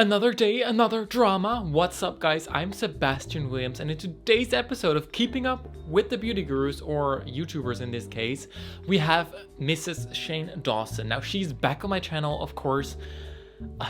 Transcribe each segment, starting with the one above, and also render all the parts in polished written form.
Another day, another drama. What's up, guys? I'm Sebastian Williams, and in today's episode of Keeping Up with the Beauty Gurus, or YouTubers in this case, we have Mrs. Shane Dawson. Now, she's back on my channel, of course.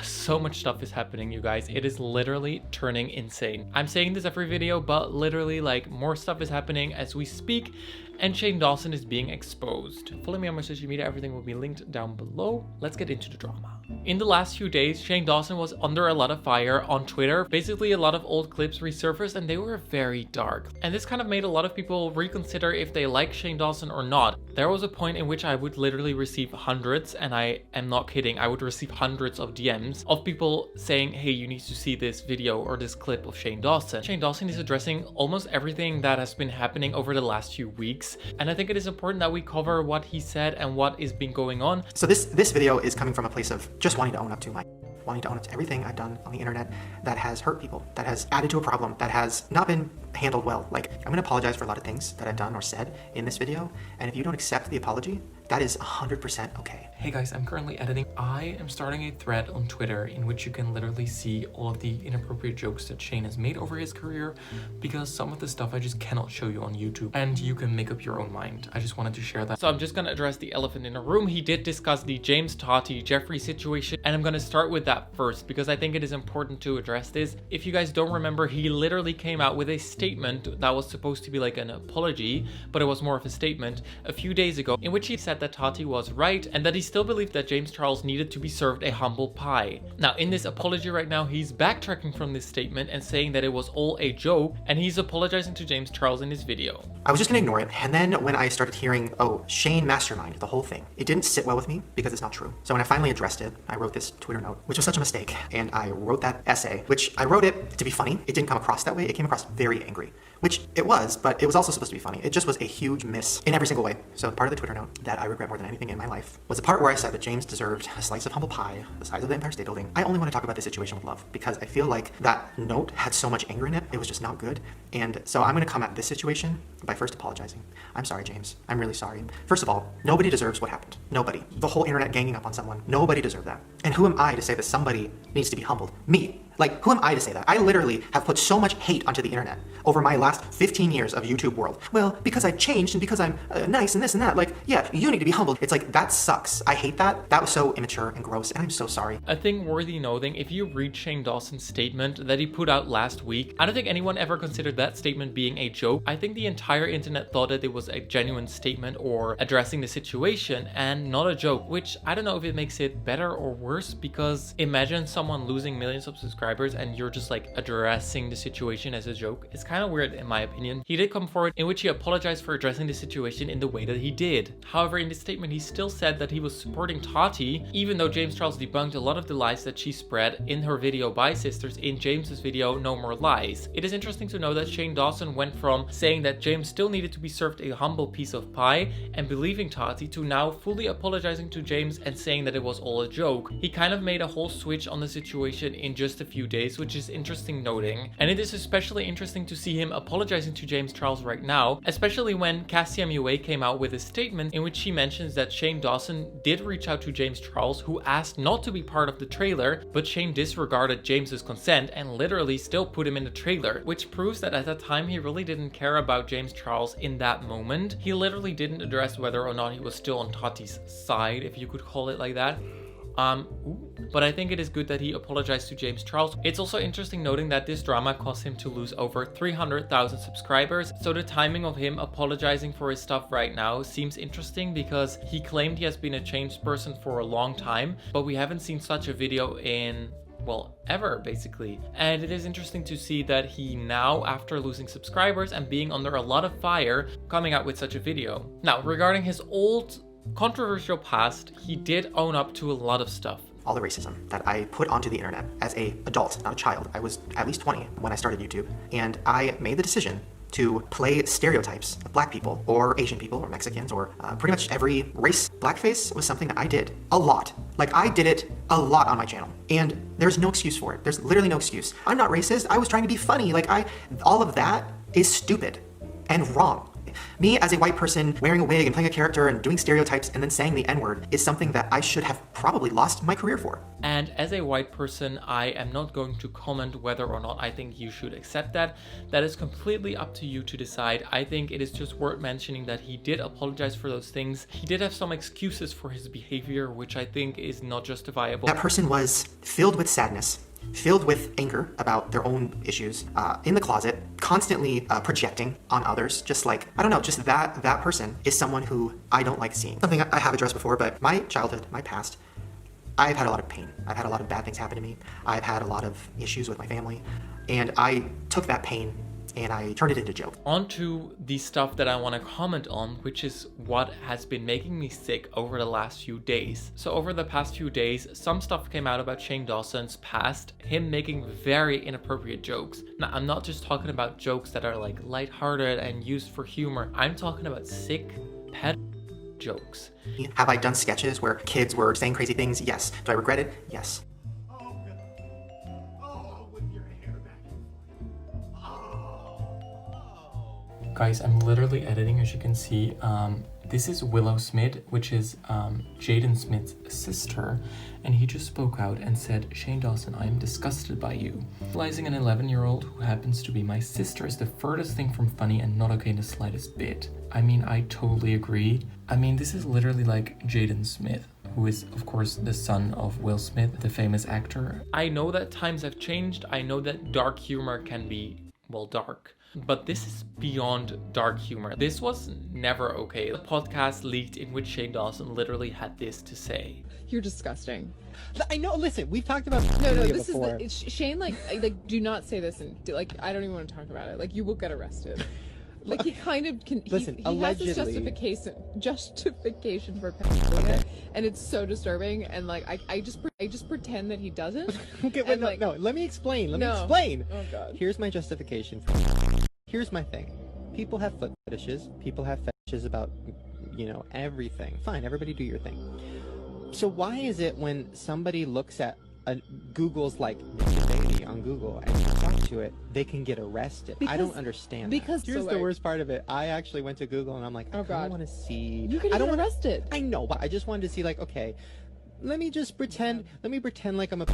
So much stuff is happening, you guys. It is literally turning insane. I'm saying this every video, but literally, more stuff is happening as we speak, and Shane Dawson is being exposed. Follow me on my social media. Everything will be linked down below. Let's get into the drama. In the last few days, Shane Dawson was under a lot of fire on Twitter. Basically, a lot of old clips resurfaced and they were very dark. And this kind of made a lot of people reconsider if they like Shane Dawson or not. There was a point in which I would literally receive hundreds, and I am not kidding, I would receive hundreds of DMs of people saying, hey, you need to see this video or this clip of Shane Dawson. Shane Dawson is addressing almost everything that has been happening over the last few weeks. And I think it is important that we cover what he said and what is been going on. So this video is coming from a place of just wanting to own up to everything I've done on the internet that has hurt people, that has added to a problem, that has not been handled well. I'm gonna apologize for a lot of things that I've done or said in this video, and if you don't accept the apology, that is 100% okay. Hey guys, I'm currently editing. I am starting a thread on Twitter in which you can literally see all of the inappropriate jokes that Shane has made over his career, because some of the stuff I just cannot show you on YouTube, and you can make up your own mind. I just wanted to share that. So I'm just gonna address the elephant in the room. He did discuss the James, Tati, Jeffrey situation, and I'm gonna start with that first because I think it is important to address this. If you guys don't remember, he literally came out with a statement that was supposed to be like an apology, but it was more of a statement a few days ago in which he said that Tati was right and that he still believed that James Charles needed to be served a humble pie. Now, in this apology right now, he's backtracking from this statement and saying that it was all a joke, and he's apologizing to James Charles in his video. I was just gonna ignore it, and then when I started hearing, oh, Shane mastermind, the whole thing, it didn't sit well with me because it's not true. So when I finally addressed it, I wrote this Twitter note, which was such a mistake, and I wrote that essay, which I wrote it to be funny. It didn't come across that way. It came across very angry, which it was, but it was also supposed to be funny. It just was a huge miss in every single way. So part of the Twitter note that I regret more than anything in my life was the part where I said that James deserved a slice of humble pie the size of the Empire State Building. I only want to talk about this situation with love because I feel like that note had so much anger in it. It was just not good. And so I'm going to come at this situation by first apologizing. I'm sorry, James. I'm really sorry. First of all, nobody deserves what happened. Nobody. The whole internet ganging up on someone. Nobody deserved that. And who am I to say that somebody needs to be humbled? Me. Who am I to say that? I literally have put so much hate onto the internet over my last 15 years of YouTube world. Well, because I changed and because I'm nice and this and that, yeah, you need to be humbled. It's that sucks. I hate that. That was so immature and gross, and I'm so sorry. A thing worthy noting, if you read Shane Dawson's statement that he put out last week, I don't think anyone ever considered that statement being a joke. I think the entire internet thought that it was a genuine statement or addressing the situation and not a joke, which I don't know if it makes it better or worse, because imagine someone losing millions of subscribers and you're just addressing the situation as a joke. It's kind of weird in my opinion. He did come forward in which he apologized for addressing the situation in the way that he did. However, in this statement, he still said that he was supporting Tati, even though James Charles debunked a lot of the lies that she spread in her video Bye Sisters in James's video No More Lies. It is interesting to know that Shane Dawson went from saying that James still needed to be served a humble piece of pie and believing Tati to now fully apologizing to James and saying that it was all a joke. He kind of made a whole switch on the situation in just a few days, which is interesting noting. And it is especially interesting to see him apologizing to James Charles right now, especially when Cassie MUA came out with a statement in which she mentions that Shane Dawson did reach out to James Charles, who asked not to be part of the trailer, but Shane disregarded James's consent and literally still put him in the trailer, which proves that at that time he really didn't care about James Charles in that moment. He literally didn't address whether or not he was still on Tati's side, if you could call it like that. But I think it is good that he apologized to James Charles. It's also interesting noting that this drama caused him to lose over 300,000 subscribers. So the timing of him apologizing for his stuff right now seems interesting because he claimed he has been a changed person for a long time, but we haven't seen such a video in, well, ever basically. And it is interesting to see that he now, after losing subscribers and being under a lot of fire, coming out with such a video. Now, regarding his old controversial past, he did own up to a lot of stuff. All the racism that I put onto the internet as an adult, not a child. I was at least 20 when I started YouTube, and I made the decision to play stereotypes of black people or Asian people or Mexicans or pretty much every race. Blackface was something that I did a lot. I did it a lot on my channel, and there's no excuse for it. There's literally no excuse. I'm not racist. I was trying to be funny. All of that is stupid and wrong. Me as a white person wearing a wig and playing a character and doing stereotypes and then saying the N-word is something that I should have probably lost my career for. And as a white person, I am not going to comment whether or not I think you should accept that. That is completely up to you to decide. I think it is just worth mentioning that he did apologize for those things. He did have some excuses for his behavior, which I think is not justifiable. That person was filled with sadness, filled with anger about their own issues, in the closet, constantly projecting on others, just like, I don't know, just that person is someone who I don't like seeing. Something I have addressed before, but my childhood, my past, I've had a lot of pain. I've had a lot of bad things happen to me. I've had a lot of issues with my family, and I took that pain and I turned it into jokes. On to the stuff that I want to comment on, which is what has been making me sick over the last few days. So over the past few days, some stuff came out about Shane Dawson's past, him making very inappropriate jokes. Now, I'm not just talking about jokes that are like lighthearted and used for humor. I'm talking about sick, pet jokes. Have I done sketches where kids were saying crazy things? Yes. Do I regret it? Yes. Guys, I'm literally editing, as you can see. This is Willow Smith, which is Jaden Smith's sister, and he just spoke out and said, "Shane Dawson, I am disgusted by you. Realizing an 11-year-old who happens to be my sister is the furthest thing from funny and not okay in the slightest bit." I mean, I totally agree. I mean, this is literally like Jaden Smith, who is, of course, the son of Will Smith, the famous actor. I know that times have changed. I know that dark humor can be, well, dark. But this is beyond dark humor. This was never okay. The podcast leaked in which Shane Dawson literally had this to say. You're disgusting. I know. Listen, we've talked about No, this before. Shane. Like, do not say this, and like, I don't even want to talk about it. Like, you will get arrested. Like, he kind of can. Listen, he allegedly, has this justification for pedophilia, and it's so disturbing. And like, I just pretend that he doesn't. Okay, wait, no. Let me explain. Let me explain. Oh God. Here's my justification. Here's my thing. People have foot fetishes. People have fetishes about, everything. Fine, everybody do your thing. So why is it when somebody looks at Google's like baby on Google and you talk to it, they can get arrested? I don't understand. Because here's the worst part of it. I actually went to Google and I'm like, oh God, I want to see. You could get arrested. I know, but I just wanted to see, like, okay, let me pretend like I'm a.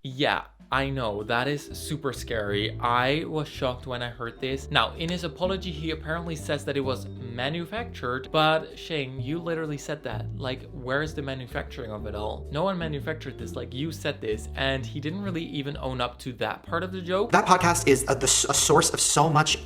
Yeah, I know, that is super scary. I was shocked when I heard this. Now, in his apology, he apparently says that it was manufactured, but Shane, you literally said that. Like, where is the manufacturing of it all? No one manufactured this, like, you said this, and he didn't really even own up to that part of the joke. That podcast is a source of so much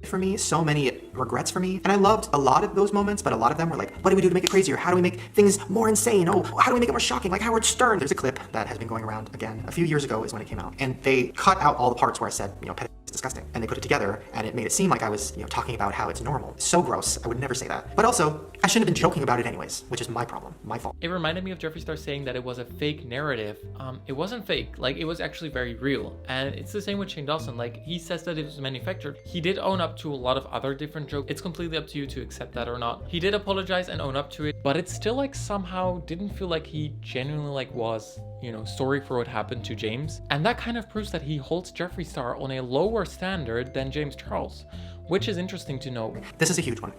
for me, so many regrets for me, and I loved a lot of those moments, but a lot of them were like, what do we do to make it crazier? How do we make things more insane? Oh, how do we make it more shocking? Like Howard Stern. There's a clip that has been going around again. A few years ago is when it came out, and they cut out all the parts where I said, pedophilia is disgusting, and they put it together, and it made it seem like I was, talking about how it's normal. It's so gross. I would never say that. But also, I shouldn't have been joking about it anyways, which is my problem, my fault. It reminded me of Jeffree Star saying that it was a fake narrative. It wasn't fake. Like, it was actually very real. And it's the same with Shane Dawson. Like, he says that it was manufactured. He did own up to a lot of other different jokes. It's completely up to you to accept that or not. He did apologize and own up to it, but it still, like, somehow didn't feel like he genuinely, like, was, sorry for what happened to James. And that kind of proves that he holds Jeffree Star on a lower standard than James Charles, which is interesting to know. This is a huge one.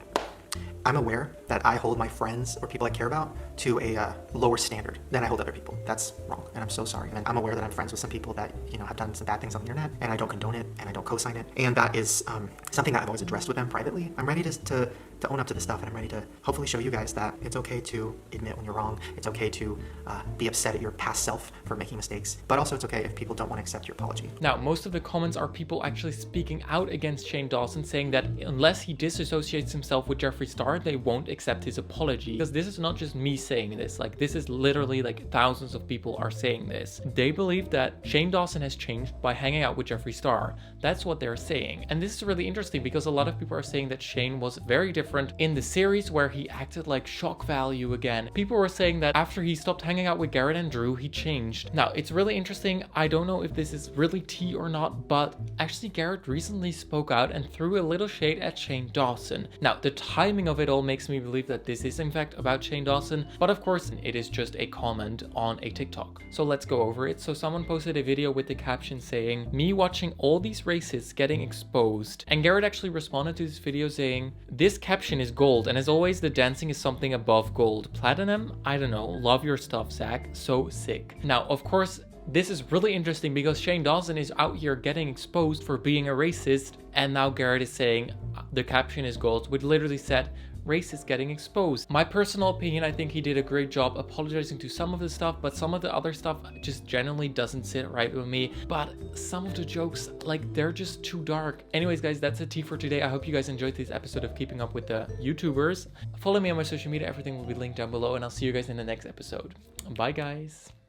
I'm aware that I hold my friends or people I care about to a lower standard than I hold other people. That's wrong, and I'm so sorry. And I'm aware that I'm friends with some people that, have done some bad things on the internet, and I don't condone it, and I don't co-sign it. And that is something that I've always addressed with them privately. I'm ready to own up to this stuff, and I'm ready to hopefully show you guys that it's okay to admit when you're wrong. It's okay to be upset at your past self for making mistakes, but also it's okay if people don't want to accept your apology. Now, most of the comments are people actually speaking out against Shane Dawson, saying that unless he disassociates himself with Jeffree Star, they won't accept his apology. Because this is not just me saying this, like, this is literally like thousands of people are saying this. They believe that Shane Dawson has changed by hanging out with Jeffree Star. That's what they're saying. And this is really interesting because a lot of people are saying that Shane was very different different in the series where he acted like shock value again. People were saying that after he stopped hanging out with Garrett and Drew, he changed. Now, it's really interesting. I don't know if this is really tea or not, but actually Garrett recently spoke out and threw a little shade at Shane Dawson. Now, the timing of it all makes me believe that this is in fact about Shane Dawson, but of course it is just a comment on a TikTok. So let's go over it. So someone posted a video with the caption saying, "Me watching all these racists getting exposed." And Garrett actually responded to this video saying, "This caption is gold, and as always the dancing is something above gold. Platinum? I don't know. Love your stuff, Zach. So sick." Now, of course, this is really interesting because Shane Dawson is out here getting exposed for being a racist, and now Garrett is saying the caption is gold, which literally said racist getting exposed. My personal opinion, I think he did a great job apologizing to some of the stuff, but some of the other stuff just generally doesn't sit right with me. But some of the jokes, like, they're just too dark. Anyways, guys, that's a tea for today. I hope you guys enjoyed this episode of Keeping Up with the YouTubers. Follow me on my social media. Everything will be linked down below, and I'll see you guys in the next episode. Bye, guys.